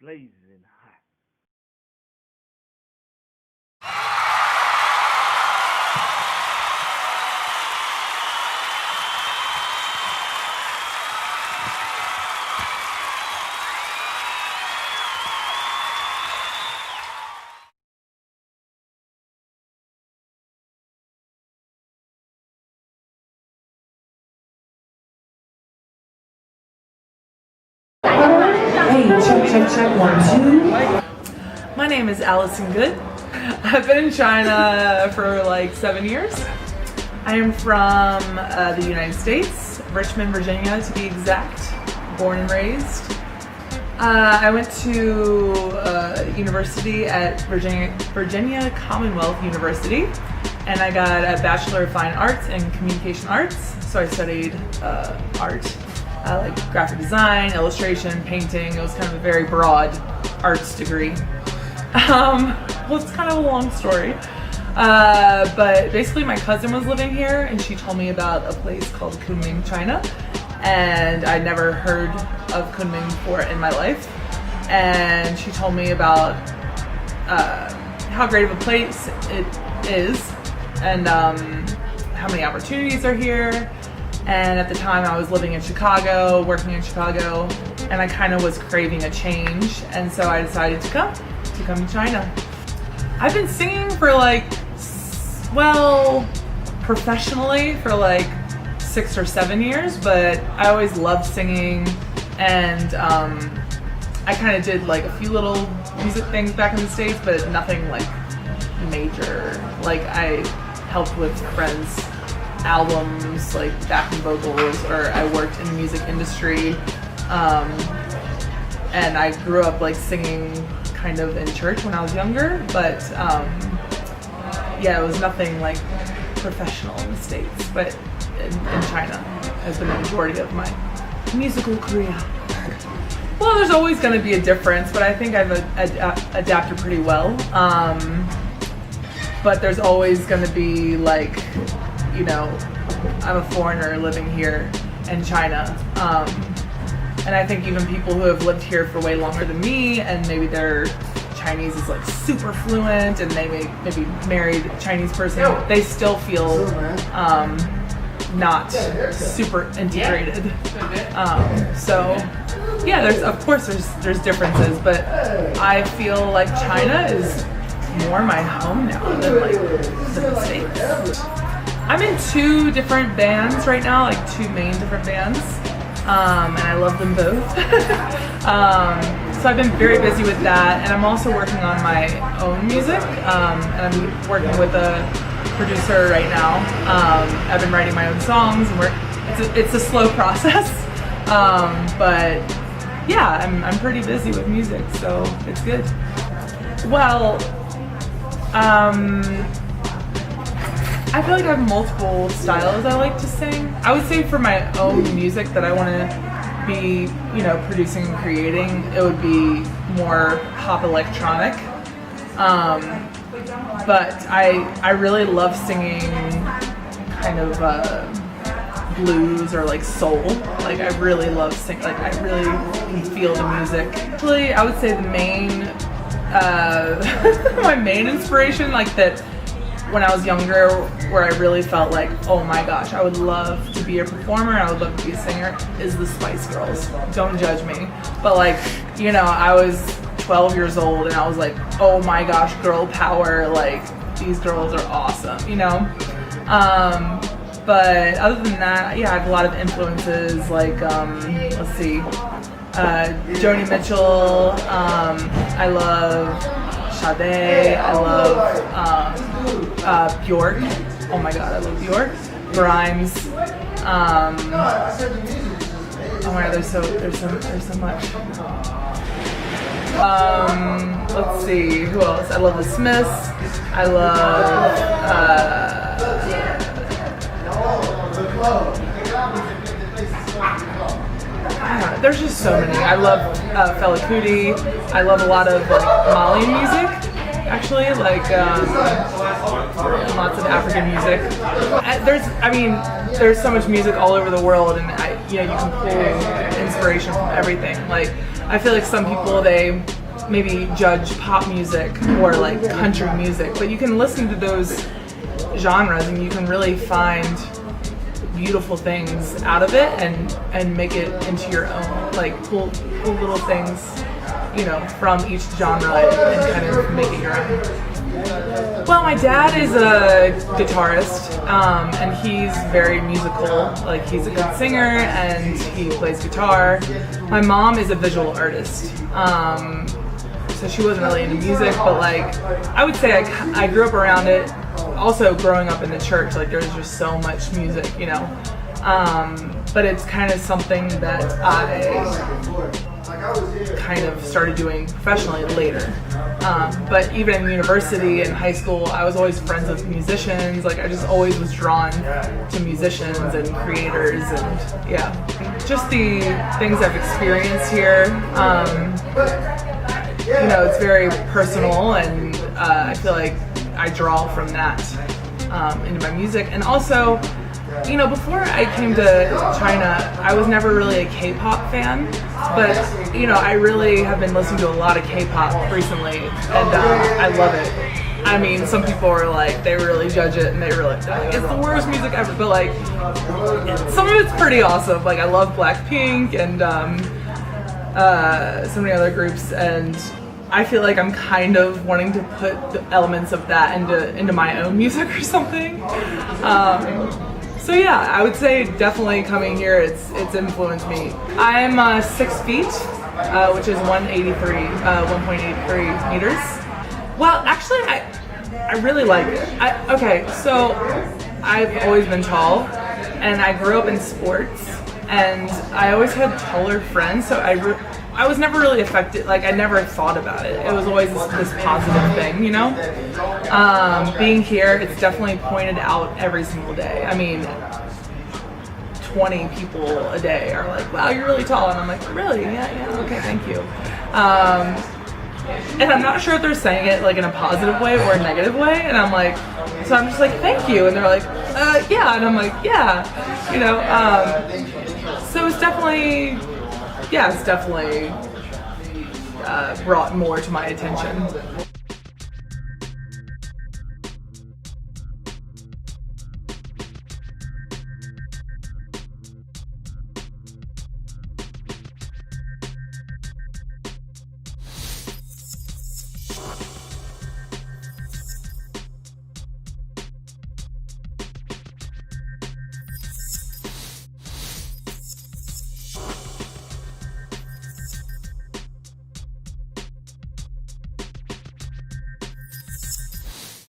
blazing hot. Hey, check, 1, 2. My name is Allison Good. I've been in China for like 7 years. I am from the United States, Richmond, Virginia to be exact, born and raised. I went to university at Virginia Commonwealth University, and I got a Bachelor of Fine Arts in Communication Arts. So I studied art. Like graphic design, illustration, painting. It was kind of a very broad arts degree. Well, it's kind of a long story. But basically my cousin was living here and she told me about a place called Kunming, China. And I'd never heard of Kunming before in my life. And she told me about how great of a place it is and how many opportunities are here. And at the time I was living in Chicago, working in Chicago, and I kind of was craving a change, and so I decided to come to China. I've been singing for professionally for like 6 or 7 years, but I always loved singing, and I kind of did like a few little music things back in the States, but nothing like major. Like I helped with friends' albums, like backing vocals, or I worked in the music industry, and I grew up like singing kind of in church when I was younger, but yeah, it was nothing like professional in the States, but in China has been the majority of my musical career. Well, there's always going to be a difference, but I think I've adapted pretty well, but there's always going to be like, you know, I'm a foreigner living here in China. And I think even people who have lived here for way longer than me and maybe their Chinese is like super fluent and they maybe married a Chinese person, they still feel not super integrated. So yeah, there's differences, but I feel like China is more my home now than the States. I'm in 2 different bands right now, like 2 main different bands, and I love them both. So I've been very busy with that, and I'm also working on my own music, and I'm working with a producer right now. I've been writing my own songs, and it's a slow process, but yeah, I'm pretty busy with music, so it's good. Well, I feel like I have multiple styles I like to sing. I would say for my own music that I want to be, you know, producing and creating, it would be more pop electronic. But I really love singing kind of blues or like soul. Like I really love singing. Like I really can feel the music. Actually, I would say the main, my main inspiration, like that. When I was younger, where I really felt like, oh my gosh, I would love to be a performer, I would love to be a singer, is the Spice Girls. Don't judge me. But like, you know, I was 12 years old and I was like, oh my gosh, girl power, like, these girls are awesome, you know? But other than that, yeah, I have a lot of influences, like, let's see, Joni Mitchell, I love Sade, I love Bjork. Oh my god, I love Bjork. Grimes. Oh my god, there's so much. Let's see, who else? I love the Smiths. I love there's just so many. I love Fela Kuti. I love a lot of like Malian music, actually, like lots of African music. There's so much music all over the world, and you can pull inspiration from everything. Like I feel like some people, they maybe judge pop music or like country music, but you can listen to those genres and you can really find beautiful things out of it and make it into your own, like pull little things, you know, from each genre and kind of make it your own. Well, my dad is a guitarist, and he's very musical. Like, he's a good singer and he plays guitar. My mom is a visual artist, so she wasn't really into music, but like, I would say I grew up around it. Also, growing up in the church, like there's just so much music, you know. But it's kind of something that I kind of started doing professionally later. But even in university and high school, I was always friends with musicians. Like, I just always was drawn to musicians and creators, and yeah, just the things I've experienced here. You know, it's very personal, and I feel like I draw from that into my music. And also, you know, before I came to China, I was never really a K-pop fan, but you know, I really have been listening to a lot of K-pop recently, and I love it. I mean, some people are like, they really judge it, and they really like, it's the worst music ever, but like, some of it's pretty awesome. Like, I love Blackpink and so many other groups, and I feel like I'm kind of wanting to put the elements of that into my own music or something. So yeah, I would say definitely coming here, it's influenced me. I'm 6 feet, which is 1.83 meters. Well, actually, I really like it. Okay, so I've always been tall, and I grew up in sports, and I always had taller friends, so I was never really affected. Like, I never thought about it. It was always this positive thing, you know? Being here, it's definitely pointed out every single day. I mean, 20 people a day are like, wow, you're really tall. And I'm like, really? Yeah, okay, thank you. And I'm not sure if they're saying it like in a positive way or a negative way. And I'm like, so I'm just like, thank you. And they're like, yeah. And I'm like, yeah, you know? So it's definitely brought more to my attention.